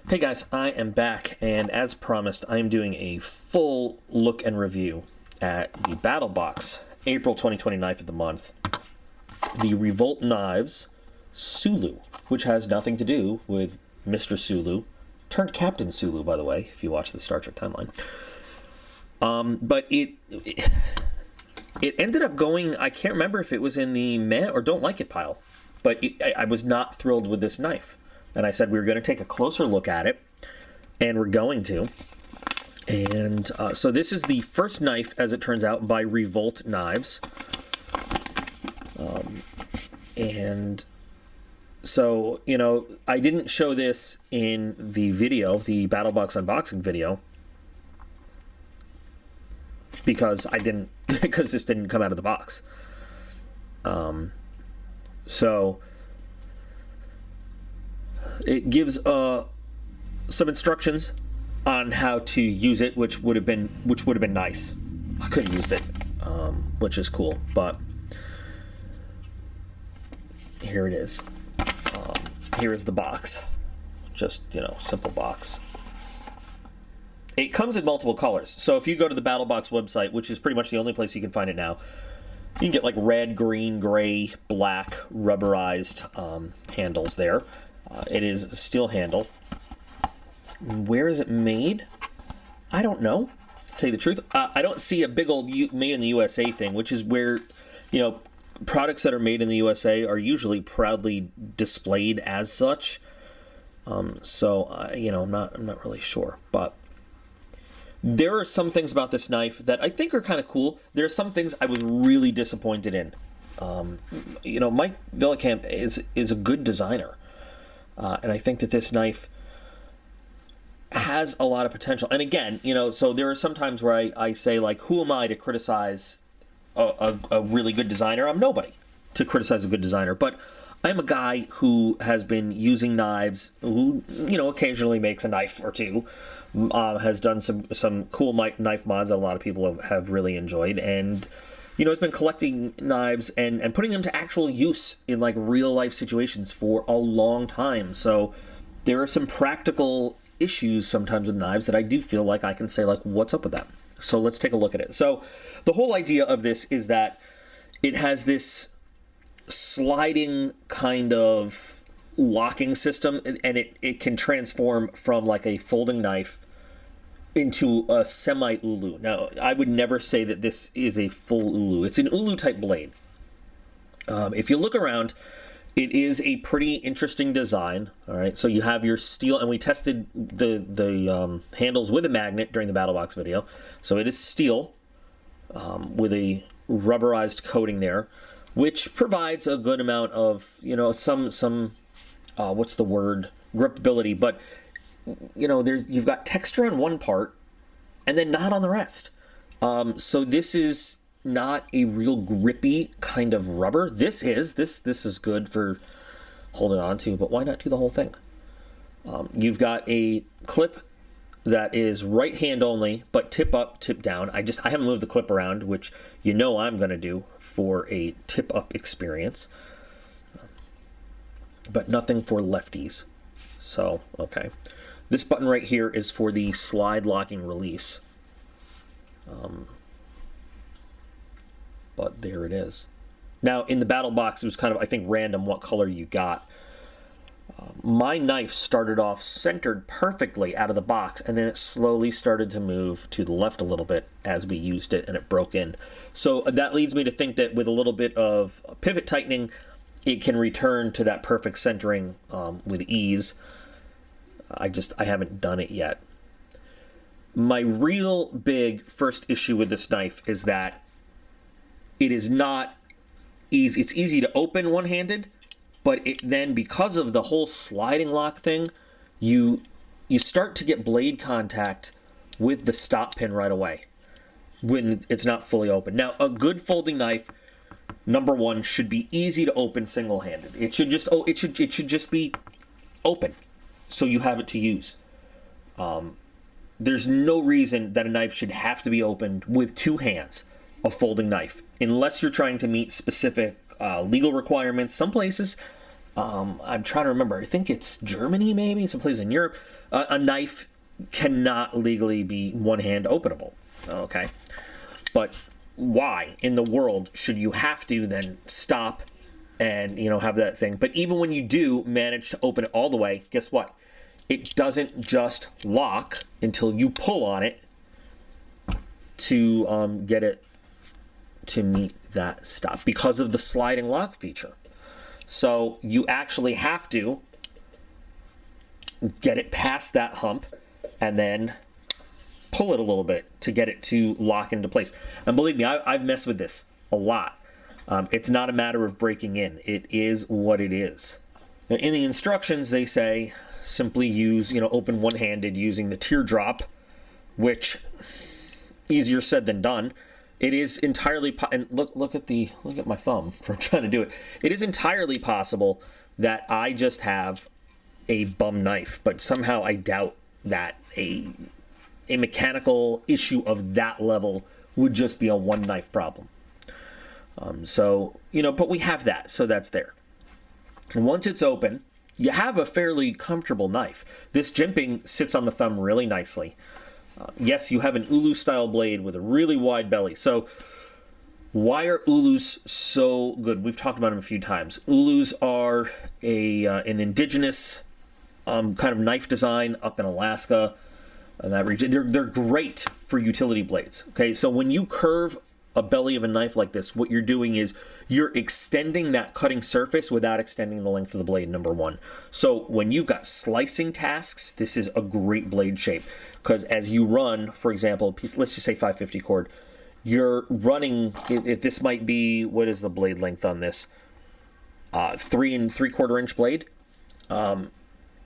Hey guys, I am back, and as promised, I am doing a full look and review at the BattlBox, April 2020 knife of the month, the Revolt Knives SULU, which has nothing to do with Mr. SULU, turned Captain SULU, by the way, if you watch the Star Trek timeline. But it ended up going, I can't remember if it was in the meh or don't like it pile, but I was not thrilled with this knife. And I said we were going to take a closer look at it, and we're going to. And so this is the first knife, as it turns out, by Revolt Knives. And so, you know, I didn't show this in the video, the BattlBox unboxing video, because because this didn't come out of the box. So it gives some instructions on how to use it, which would have been nice. I could have used it, which is cool. But here it is. Here is the box. Just, you know, simple box. It comes in multiple colors. So if you go to the BattlBox website, which is pretty much the only place you can find it now, you can get like red, green, gray, black, rubberized handles there. It is a steel handle. Where is it made? I don't know, to tell you the truth. I don't see a big old made in the USA thing, which is where, you know, products that are made in the USA are usually proudly displayed as such. So, you know, I'm not really sure. But there are some things about this knife that I think are kind of cool. There are some things I was really disappointed in. You know, Mike Villekamp is a good designer. And I think that this knife has a lot of potential. And again, you know, so there are some times where I say, like, who am I to criticize a really good designer? I'm nobody to criticize a good designer. But I'm a guy who has been using knives, who, you know, occasionally makes a knife or two, has done some cool knife mods that a lot of people have really enjoyed, and you know, has been collecting knives and putting them to actual use in like real life situations for a long time. So there are some practical issues sometimes with knives that I do feel like I can say, like, what's up with that? So let's take a look at it. So the whole idea of this is that it has this sliding kind of locking system, and it can transform from like a folding knife into a semi-ulu. Now, I would never say that this is a full ulu. It's an ulu type blade. If you look around, it is a pretty interesting design. All right, so you have your steel, and we tested the handles with a magnet during the BattlBox video. So it is steel with a rubberized coating there, which provides a good amount of, you know, some what's the word, gripability, but you know, you've got texture on one part and then not on the rest. So this is not a real grippy kind of rubber. This is good for holding on to, but why not do the whole thing? You've got a clip that is right hand only, but tip up, tip down. I haven't moved the clip around, which you know I'm going to do for a tip up experience, but nothing for lefties. So, okay. This button right here is for the slide locking release. But there it is. Now, in the BattlBox, it was kind of, I think, random what color you got. My knife started off centered perfectly out of the box, and then it slowly started to move to the left a little bit as we used it, and it broke in. So that leads me to think that with a little bit of pivot tightening, it can return to that perfect centering with ease. I haven't done it yet. My real big first issue with this knife is that it is not easy. It's easy to open one-handed, but then because of the whole sliding lock thing, you start to get blade contact with the stop pin right away when it's not fully open. Now, a good folding knife, number one, should be easy to open single-handed. It should just be open, so you have it to use. There's no reason that a knife should have to be opened with two hands, a folding knife, unless you're trying to meet specific legal requirements. Some places I'm trying to remember. I think it's Germany, maybe some place in Europe. A knife cannot legally be one-hand openable. Okay, but why in the world should you have to then stop and have that thing? But even when you do manage to open it all the way, guess what? It doesn't just lock until you pull on it to get it to meet that stop because of the sliding lock feature. So you actually have to get it past that hump and then pull it a little bit to get it to lock into place. And believe me, I've messed with this a lot. It's not a matter of breaking in. It is what it is. Now, in the instructions, they say simply use, open one-handed using the teardrop, which easier said than done. It is entirely and look at my thumb for trying to do it. It is entirely possible that I just have a bum knife, but somehow I doubt that a mechanical issue of that level would just be a one knife problem. So but we have that, so that's there. And once it's open, you have a fairly comfortable knife. This jimping sits on the thumb really nicely. Yes, you have an ULU style blade with a really wide belly. So why are ULUs so good? We've talked about them a few times. ULUs are an indigenous kind of knife design up in Alaska and that region. They're great for utility blades. Okay, so when you curve a belly of a knife like this, what you're doing is you're extending that cutting surface without extending the length of the blade, number one. So when you've got slicing tasks, this is a great blade shape, because as you run, for example, a piece, let's just say 550 cord, you're running, if this might be, what is the blade length on this? 3 3/4 inch blade.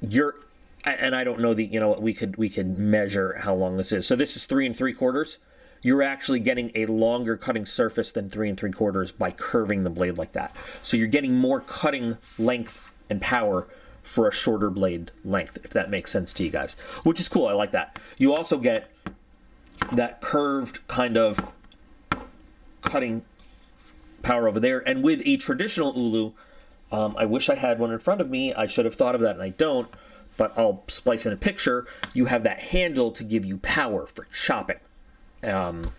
You're, and I don't know we could measure how long this is. So this is 3 3/4. You're actually getting a longer cutting surface than 3 3/4 by curving the blade like that. So you're getting more cutting length and power for a shorter blade length, if that makes sense to you guys, which is cool. I like that. You also get that curved kind of cutting power over there. And with a traditional ULU, I wish I had one in front of me. I should have thought of that, and I don't, but I'll splice in a picture. You have that handle to give you power for chopping. And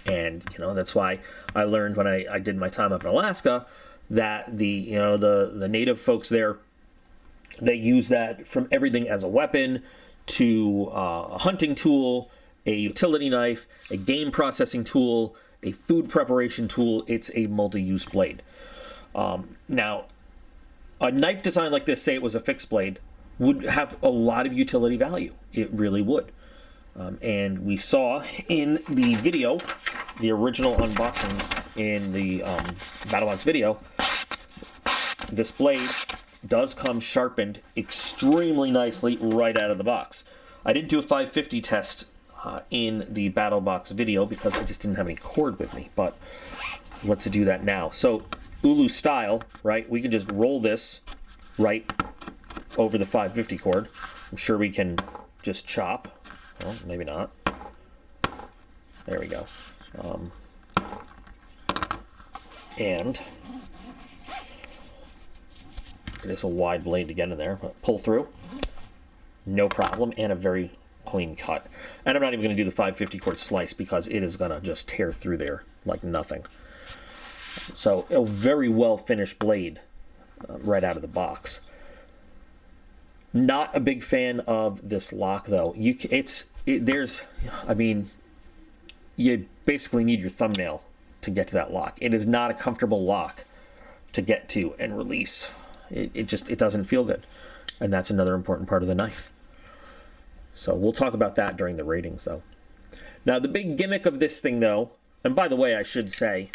that's why I learned when I did my time up in Alaska that the native folks there, they use that from everything as a weapon to a hunting tool, a utility knife, a game processing tool, a food preparation tool. It's a multi-use blade. Now, a knife design like this, say it was a fixed blade, would have a lot of utility value. It really would. And we saw in the video, the original unboxing in the BattlBox video, this blade does come sharpened extremely nicely right out of the box. I didn't do a 550 test in the BattlBox video because I just didn't have any cord with me, but let's do that now. So ULU style, right? We can just roll this right over the 550 cord. I'm sure we can just chop. Well, maybe not. There we go. And it is a wide blade to get in there, but pull through, no problem, and a very clean cut. And I'm not even going to do the 550 cord slice because it is going to just tear through there like nothing. So a very well finished blade right out of the box. Not a big fan of this lock though. You basically need your thumbnail to get to that lock. It is not a comfortable lock to get to and release. It doesn't feel good, and that's another important part of the knife. So we'll talk about that during the ratings though. Now the big gimmick of this thing though, and by the way, I should say,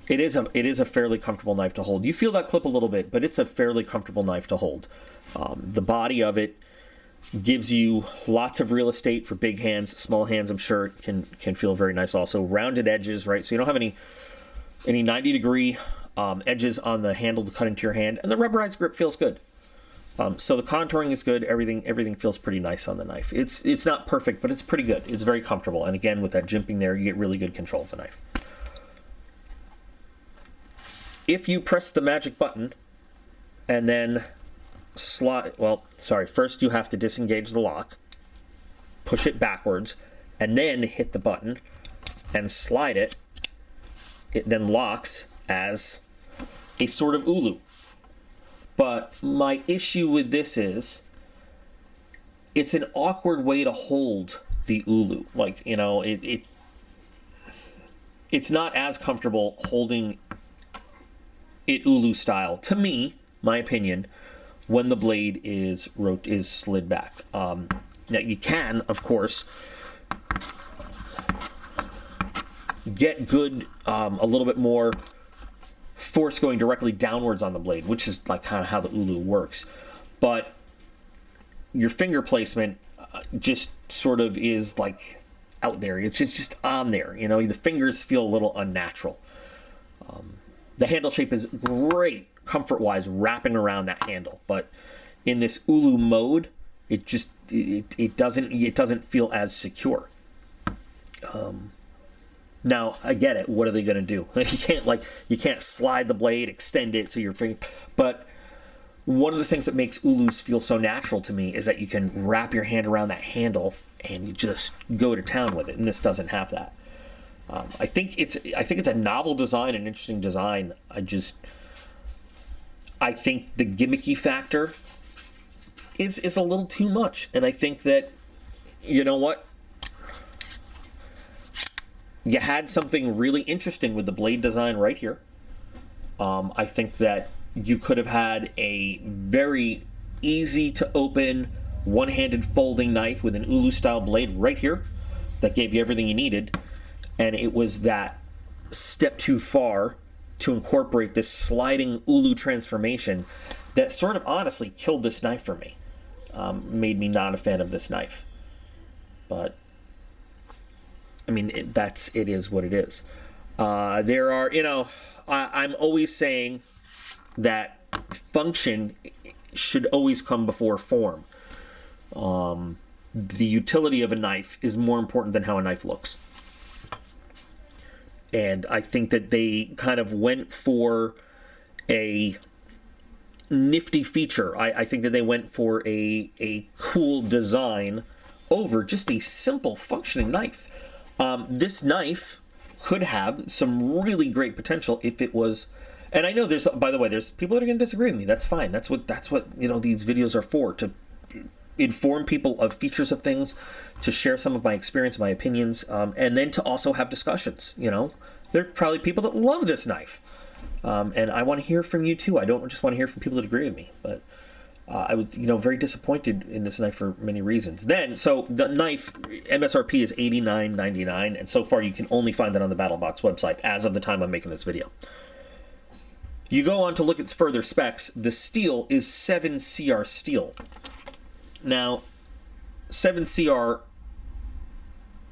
it is a fairly comfortable knife to hold. You feel that clip a little bit, but it's a fairly comfortable knife to hold. The body of it gives you lots of real estate for big hands, small hands. I'm sure it can feel very nice. Also, rounded edges, right? So you don't have any 90-degree edges on the handle to cut into your hand, and the rubberized grip feels good. So the contouring is good. Everything feels pretty nice on the knife. It's not perfect, but it's pretty good. It's very comfortable. And again, with that jimping there, you get really good control of the knife. If you press the magic button, and then slide. Well, sorry. First, you have to disengage the lock, push it backwards, and then hit the button and slide it. It then locks as a sort of ULU. But my issue with this is it's an awkward way to hold the ULU. Like, you know, it's not as comfortable holding it ULU style, to me, my opinion, when the blade is slid back. Now you can, of course, get good, a little bit more force going directly downwards on the blade, which is like kind of how the ULU works. But your finger placement just sort of is like out there. It's just on there. You know, the fingers feel a little unnatural. The handle shape is great, comfort-wise, wrapping around that handle. But in this ULU mode, it just it doesn't feel as secure. Now I get it. What are they going to do? You can't slide the blade, extend it so your finger. But one of the things that makes ULUs feel so natural to me is that you can wrap your hand around that handle and you just go to town with it. And this doesn't have that. I think it's a novel design, an interesting design. I think the gimmicky factor is a little too much, and I think that, you know what, you had something really interesting with the blade design right here. I think that you could have had a very easy to open one-handed folding knife with an ULU style blade right here that gave you everything you needed. And it was that step too far to incorporate this sliding ULU transformation that sort of honestly killed this knife for me. Made me not a fan of this knife. But, I mean, it is what it is. There are, you know, I'm always saying that function should always come before form. The utility of a knife is more important than how a knife looks. And I think that they kind of went for a nifty feature. I think that they went for a cool design over just a simple functioning knife. This knife could have some really great potential if it was. And I know by the way, there's people that are going to disagree with me. That's fine. That's what you know, these videos are for, to inform people of features of things, to share some of my experience, my opinions, and then to also have discussions. You know, there are probably people that love this knife, and I want to hear from you too. I don't just want to hear from people that agree with me, but I was, you know, very disappointed in this knife for many reasons. So the knife MSRP is $89.99, and so far you can only find that on the BattlBox website as of the time I'm making this video. You go on to look at further specs. The steel is 7CR steel. Now, 7CR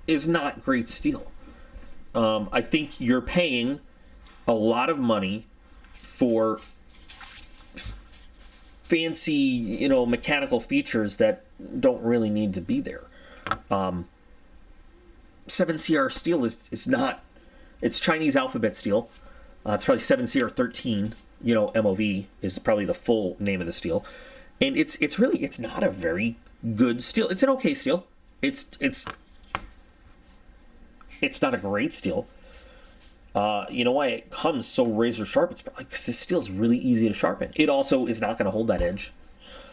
is not great steel. I think you're paying a lot of money for fancy, you know, mechanical features that don't really need to be there. 7CR steel is not, it's Chinese alphabet steel. It's probably 7CR13, you know, MOV is probably the full name of the steel. And it's not a very good steel. It's an okay steel. It's not a great steel. You know why it comes so razor sharp? It's probably because this steel is really easy to sharpen. It also is not going to hold that edge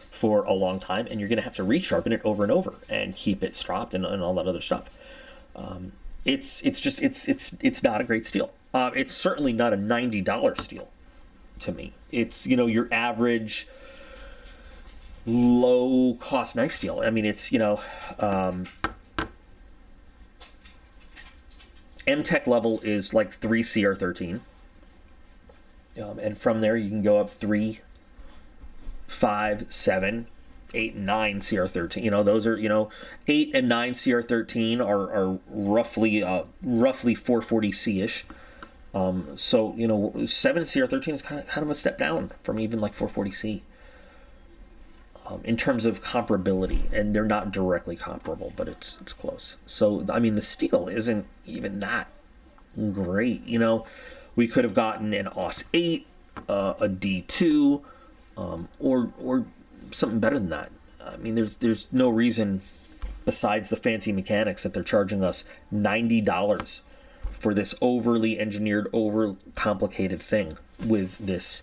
for a long time, and you're going to have to resharpen it over and over and keep it stropped and all that other stuff. It's not a great steel. It's certainly not a $90 steel to me. It's, you know, your average low cost knife steel. I mean, it's, you know, M-Tech level is like 3CR13. And from there you can go up 3, 5, 7, 8, and 9 CR13. You know, those are, you know, 8 and 9 CR13 are roughly 440C-ish. So, you know, 7 CR13 is kind of a step down from even like 440C. In terms of comparability, and they're not directly comparable, but it's close. So, I mean, the steel isn't even that great. You know, we could have gotten an AUS 8, a D2, or something better than that. I mean, there's no reason besides the fancy mechanics that they're charging us $90 for this overly engineered, over complicated thing with this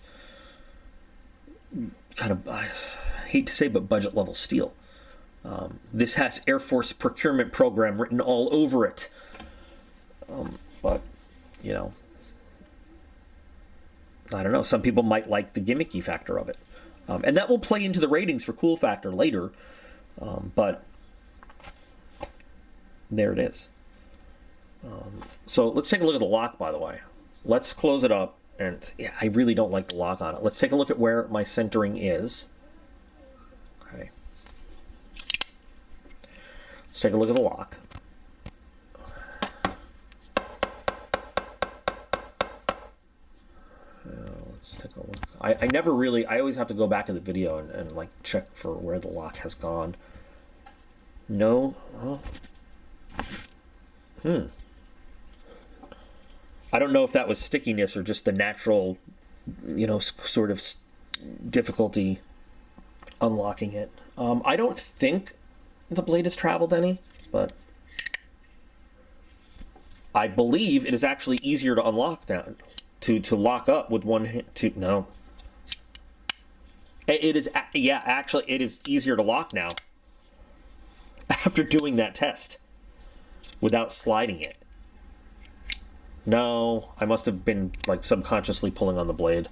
kind of, I hate to say, but budget level steel. This has Air Force procurement program written all over it. But, you know, I don't know. Some people might like the gimmicky factor of it. And that will play into the ratings for cool factor later. But there it is. So let's take a look at the lock, by the way. Let's close it up. And yeah, I really don't like the lock on it. Let's take a look at where my centering is. Okay. Let's take a look at the lock. Let's take a look. I never really, I always have to go back to the video and like check for where the lock has gone. No. Oh. I don't know if that was stickiness or just the natural, you know, sort of difficulty unlocking it. I don't think the blade has traveled any, but I believe it is actually easier to unlock now, to lock up with one hand. No. It is, yeah, actually, it is easier to lock now after doing that test without sliding it. No, I must have been like subconsciously pulling on the blade.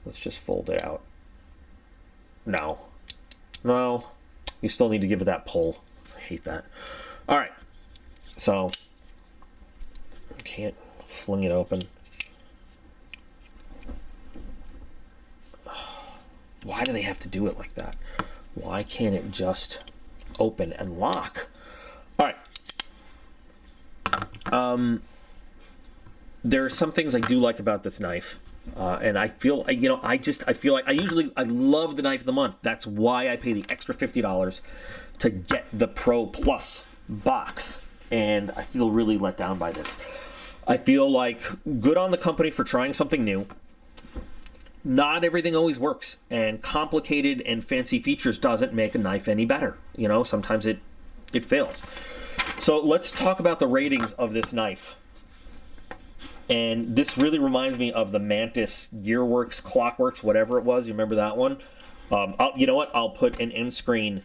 Let's just fold it out. No. No. You still need to give it that pull. I hate that. All right. So, can't fling it open. Why do they have to do it like that? Why can't it just open and lock? All right. There are some things I do like about this knife. And I feel, you know, I feel like I love the knife of the month. That's why I pay the extra $50 to get the Pro Plus box. And I feel really let down by this. I feel like good on the company for trying something new. Not everything always works, and complicated and fancy features doesn't make a knife any better. You know, sometimes it fails. So let's talk about the ratings of this knife. And this really reminds me of the Mantis Gearworks, Clockworks, whatever it was. You remember that one? You know what? I'll put an end screen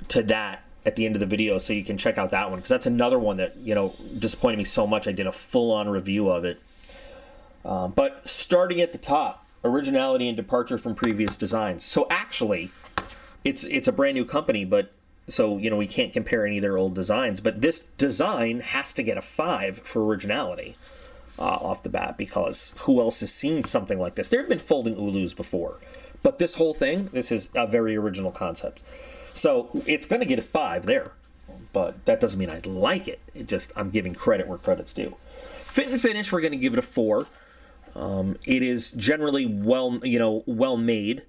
to that at the end of the video so you can check out that one, because that's another one that, you know, disappointed me so much I did a full-on review of it. But starting at the top, originality and departure from previous designs. So actually, it's a brand new company, but so, you know, we can't compare any of their old designs. But this design has to get a 5 for originality off the bat, because who else has seen something like this? There have been folding ULUs before, but this whole thing, this is a very original concept. So it's going to get a 5 there, but that doesn't mean I like it. It just, I'm giving credit where credit's due. Fit and finish, we're going to give it a 4. It is generally well made.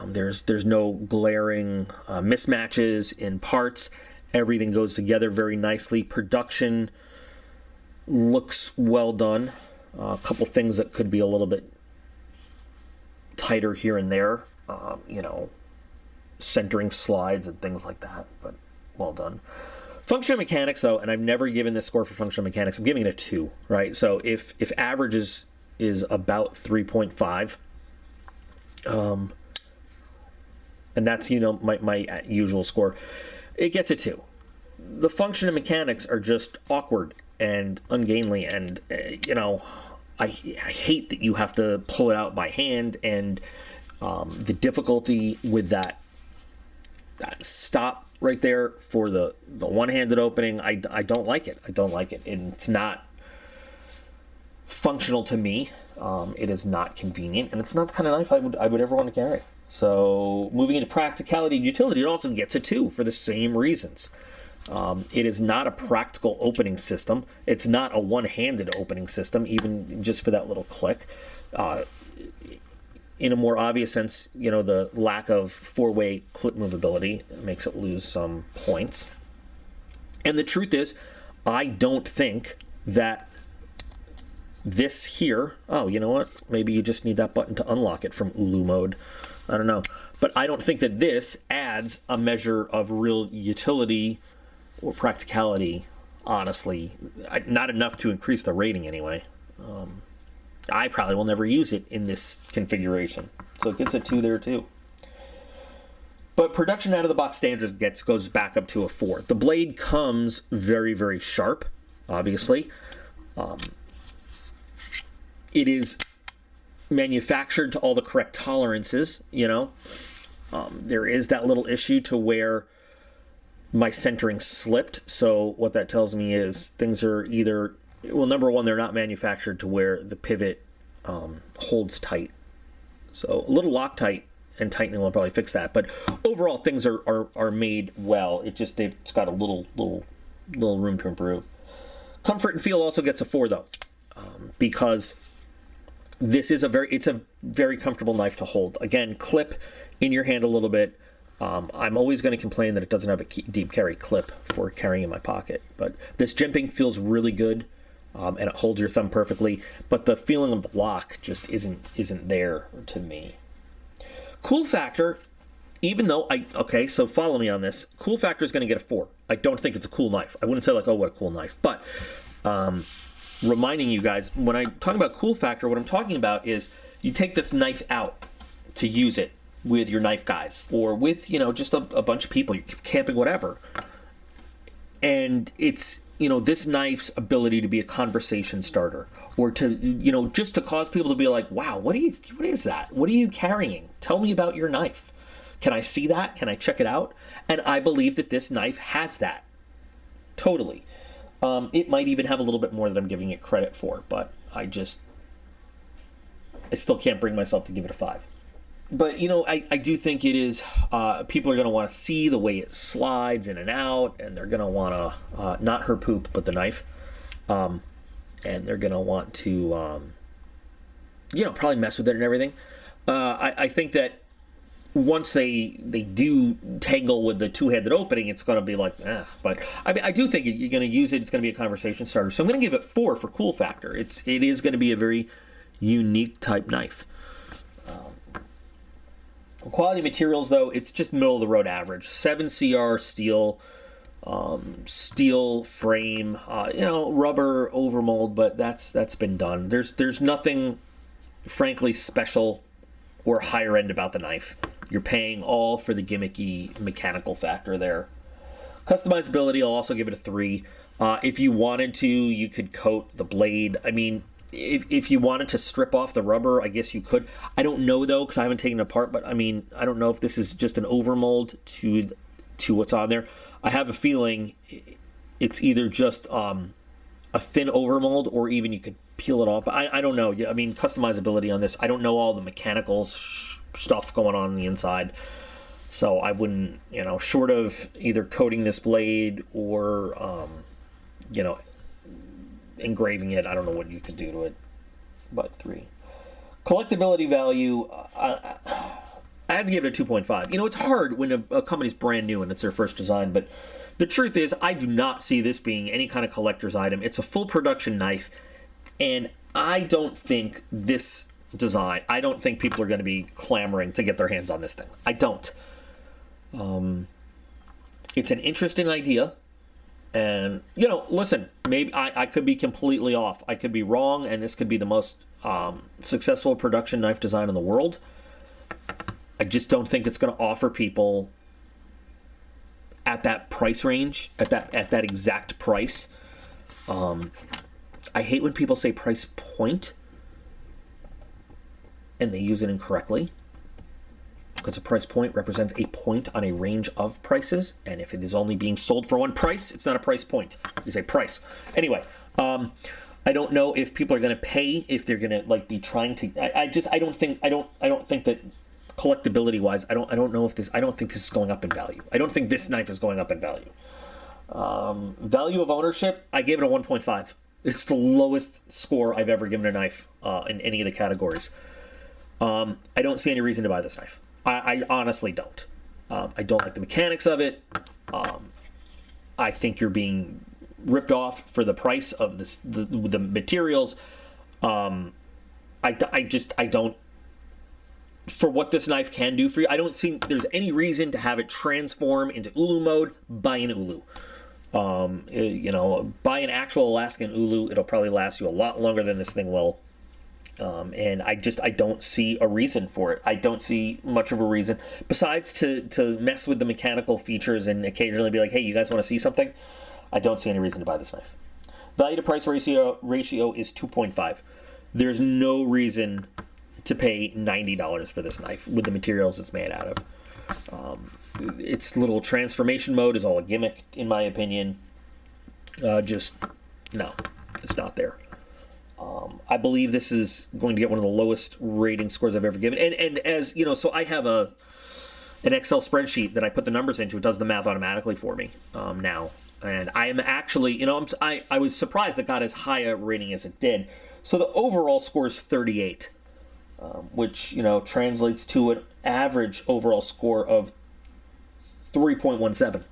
There's no glaring mismatches in parts. Everything goes together very nicely. Production looks well done. A couple things that could be a little bit tighter here and there. You know, centering slides and things like that, but well done. Functional mechanics, though, and I've never given this score for functional mechanics. I'm giving it a 2, right? So if average is about 3.5, and that's, you know, my usual score, it gets a 2. The function and mechanics are just awkward and ungainly, and you know, I hate that you have to pull it out by hand, and the difficulty with that stop right there for the one-handed opening. I don't like it. I don't like it, and it's not functional to me. It is not convenient, and it's not the kind of knife I would ever want to carry. So moving into practicality and utility, it also gets a 2 for the same reasons. It is not a practical opening system. It's not a one-handed opening system, even just for that little click. In a more obvious sense, you know, the lack of 4-way clip movability makes it lose some points. And the truth is, I don't think that this here, oh, you know what? Maybe you just need that button to unlock it from ULU mode. I don't know. But I don't think that this adds a measure of real utility or practicality, honestly. Not enough to increase the rating anyway. I probably will never use it in this configuration. So it gets a 2 there too. But production out of the box standards goes back up to a 4. The blade comes very, very sharp, obviously. It is manufactured to all the correct tolerances, you know. There is that little issue to where my centering slipped. So what that tells me is things are either, well, number one, they're not manufactured to where the pivot holds tight. So a little Loctite and tightening will probably fix that. But overall, things are made well. It's got a little room to improve. Comfort and feel also gets a 4 though, because this is a very comfortable knife to hold. Again, clip in your hand a little bit. I'm always going to complain that it doesn't have a deep carry clip for carrying in my pocket, but this jimping feels really good, and it holds your thumb perfectly. But the feeling of the lock just isn't there to me. Cool factor, even though so follow me on this. Cool factor is going to get a 4. I don't think it's a cool knife. I wouldn't say like, oh, what a cool knife, but reminding you guys, when I'm talking about cool factor, what I'm talking about is you take this knife out to use it with your knife guys, or with, you know, just a bunch of people, you're camping, whatever. And it's, you know, this knife's ability to be a conversation starter, or to, you know, just to cause people to be like, wow, what is that? What are you carrying? Tell me about your knife. Can I see that? Can I check it out? And I believe that this knife has that. Totally. It might even have a little bit more that I'm giving it credit for, but I still can't bring myself to give it a 5. But, you know, I do think it is, people are going to want to see the way it slides in and out, and they're going to want to, not her poop, but the knife. And they're going to want to, you know, probably mess with it and everything. I think that once they do tangle with the two-handed opening, it's going to be like, But I mean, I do think you're going to use it. It's going to be a conversation starter. So I'm going to give it 4 for cool factor. It is going to be a very unique type knife. Quality materials, though, it's just middle of the road average. 7CR steel, steel frame, you know, rubber overmold, but that's been done. There's nothing, frankly, special or higher end about the knife. You're paying all for the gimmicky mechanical factor there. Customizability, I'll also give it a 3. If you wanted to, you could coat the blade. I mean, if you wanted to strip off the rubber, I guess you could. I don't know, though, because I haven't taken it apart, but I mean, I don't know if this is just an overmold to what's on there. I have a feeling it's either just a thin overmold, or even you could peel it off. I don't know. I mean, customizability on this, I don't know all the mechanical stuff going on the inside. So I wouldn't, you know, short of either coating this blade or, you know, engraving it, I don't know what you could do to it. But 3. Collectability value, I had to give it a 2.5. You know, it's hard when a company's brand new and it's their first design, but the truth is, I do not see this being any kind of collector's item. It's a full production knife, and I don't think this design, I don't think people are going to be clamoring to get their hands on this thing. I don't. It's an interesting idea. And, you know, listen, maybe I could be completely off. I could be wrong, and this could be the most successful production knife design in the world. I just don't think it's going to offer people at that price range, at that exact price. I hate when people say price point and they use it incorrectly, because a price point represents a point on a range of prices, and if it is only being sold for one price, it's not a price point. It's a price. Anyway, I don't know if people are going to pay, if they're going to like be trying to. I don't think that collectability wise, I don't think this is going up in value. I don't think this knife is going up in value. Value of ownership, I gave it a 1.5. It's the lowest score I've ever given a knife in any of the categories. I don't see any reason to buy this knife. I honestly don't. I don't like the mechanics of it. I think you're being ripped off for the price of the materials. I don't, for what this knife can do for you, I don't think there's any reason to have it transform into Ulu mode. Buy an Ulu. You know, buy an actual Alaskan Ulu. It'll probably last you a lot longer than this thing will. And I don't see a reason for it. I don't see much of a reason besides to mess with the mechanical features and occasionally be like, hey, you guys want to see something? I don't see any reason to buy this knife. Value to price ratio is 2.5. There's no reason to pay $90 for this knife with the materials it's made out of. Its little transformation mode is all a gimmick, in my opinion. Just, no, it's not there. I believe this is going to get one of the lowest rating scores I've ever given. And as, you know, so I have an Excel spreadsheet that I put the numbers into. It does the math automatically for me now. And I am actually, you know, I was surprised it got as high a rating as it did. So the overall score is 38. Which, you know, translates to an average overall score of 3.17,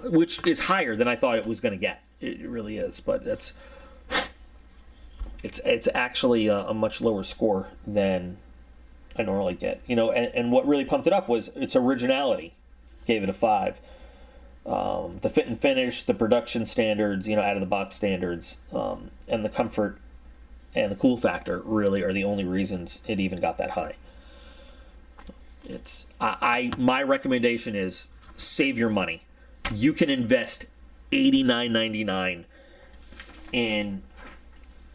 which is higher than I thought it was going to get. It really is, but it's actually a much lower score than I normally get. You know, and what really pumped it up was its originality. Gave it a 5. The fit and finish, the production standards, you know, out of the box standards, and the comfort and the cool factor really are the only reasons it even got that high. It's my recommendation is save your money. You can invest $89.99 in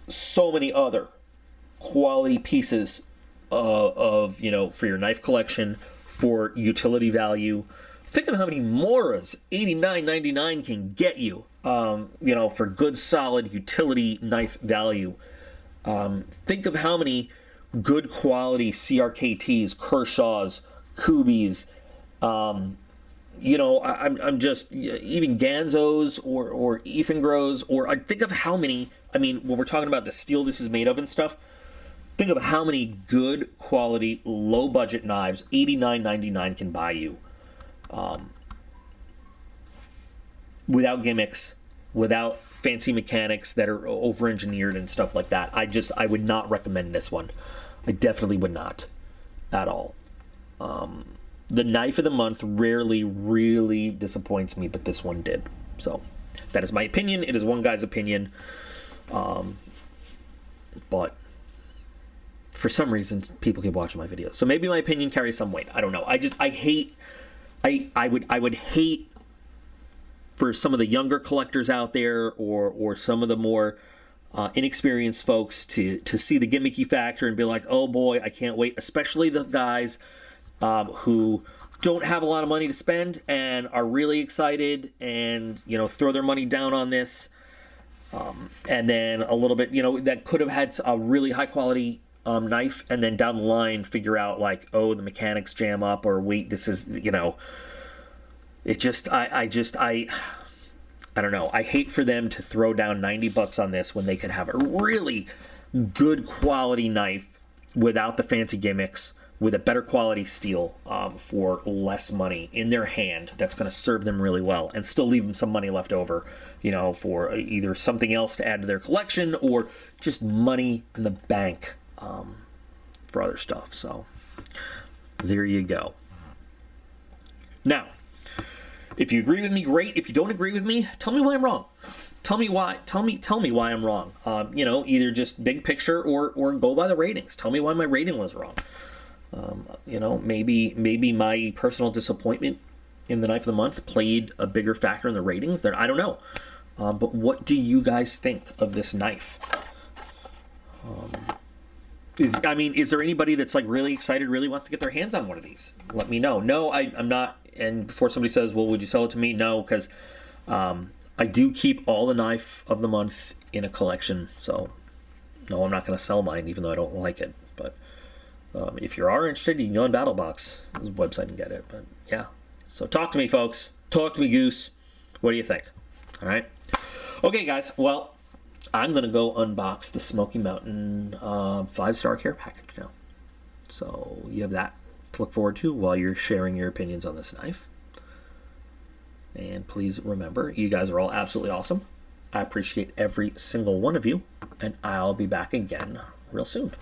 so many other quality pieces of, you know, for your knife collection, for utility value. Think of how many Moras $89.99 can get you, you know, for good solid utility knife value. Think of how many good quality CRKTs, Kershaws, Kubies, you know, I'm just, even Ganzos or Ifengros, or I think of how many, I mean, when we're talking about the steel this is made of and stuff, think of how many good quality, low budget knives $89.99 can buy you, without gimmicks, without fancy mechanics that are over-engineered and stuff like that. I would not recommend this one. I definitely would not at all. The knife of the month rarely really disappoints me, but this one did. So that is my opinion. It is one guy's opinion. But for some reason, people keep watching my videos. So maybe my opinion carries some weight. I don't know. I would hate for some of the younger collectors out there, or some of the more inexperienced folks to see the gimmicky factor and be like, oh boy, I can't wait. Especially the guys who don't have a lot of money to spend and are really excited and, you know, throw their money down on this. And then a little bit, you know, that could have had a really high quality knife, and then down the line figure out like, oh, the mechanics jam up, or wait, this is, you know, it just, I don't know. I hate for them to throw down $90 on this when they could have a really good quality knife without the fancy gimmicks, with a better quality steel, for less money in their hand. That's going to serve them really well and still leave them some money left over, you know, for either something else to add to their collection or just money in the bank for other stuff. So there you go. Now, if you agree with me, great. If you don't agree with me, tell me why I'm wrong. Tell me why. Tell me why I'm wrong. You know, either just big picture or go by the ratings. Tell me why my rating was wrong. You know, maybe my personal disappointment in the knife of the month played a bigger factor in the ratings. There, I don't know. But what do you guys think of this knife? Is there anybody that's like really excited, really wants to get their hands on one of these? Let me know. No, I'm not. And before somebody says, well, would you sell it to me? No, because I do keep all the knife of the month in a collection. So no, I'm not going to sell mine, even though I don't like it. But if you are interested, you can go on BattlBox, this website, and get it. But yeah, so talk to me, folks. Talk to me, Goose. What do you think? All right. Okay, guys. Well, I'm going to go unbox the Smoky Mountain 5-star care package now. So you have that to look forward to while you're sharing your opinions on this knife. And please remember, you guys are all absolutely awesome. I appreciate every single one of you, and I'll be back again real soon.